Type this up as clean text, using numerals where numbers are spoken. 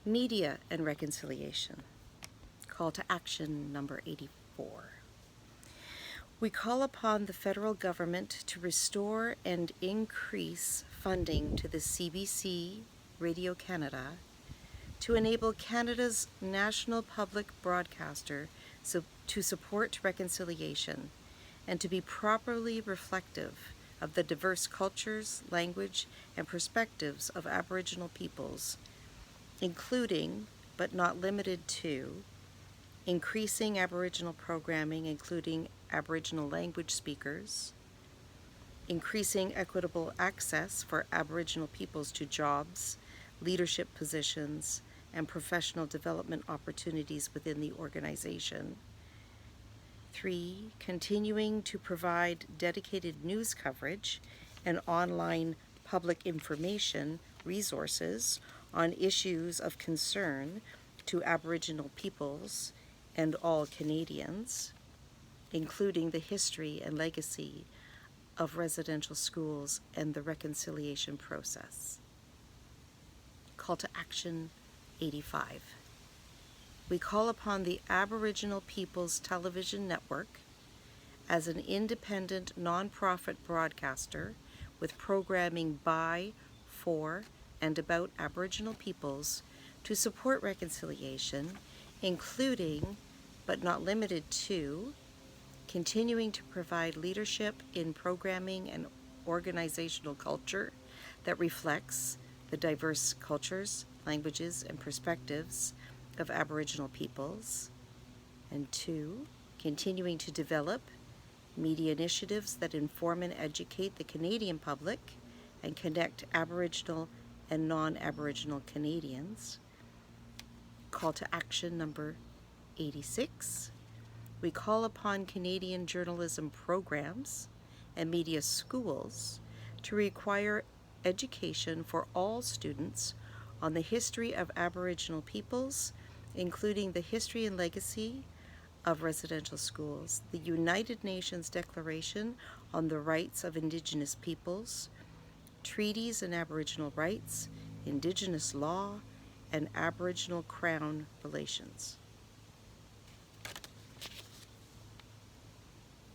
Media and reconciliation. Call to action number 84. We call upon the federal government to restore and increase funding to the CBC Radio Canada to enable Canada's national public broadcaster to support reconciliation and to be properly reflective of the diverse cultures, language, and perspectives of Aboriginal peoples, including, but not limited to, increasing Aboriginal programming, including Aboriginal language speakers, increasing equitable access for Aboriginal peoples to jobs, leadership positions, and professional development opportunities within the organization. 3, continuing to provide dedicated news coverage and online public information resources on issues of concern to Aboriginal peoples and all Canadians, including the history and legacy of residential schools and the reconciliation process. Call to action 85. We call upon the Aboriginal Peoples Television Network as an independent non-profit broadcaster with programming by, for, and about Aboriginal peoples to support reconciliation, including, but not limited to, continuing to provide leadership in programming and organizational culture that reflects the diverse cultures, languages, and perspectives of Aboriginal peoples. And 2, continuing to develop media initiatives that inform and educate the Canadian public and connect Aboriginal and non-Aboriginal Canadians. Call to action number 86. We call upon Canadian journalism programs and media schools to require education for all students on the history of Aboriginal peoples, including the history and legacy of residential schools, the United Nations Declaration on the Rights of Indigenous Peoples, treaties and Aboriginal rights, Indigenous law, and Aboriginal Crown relations.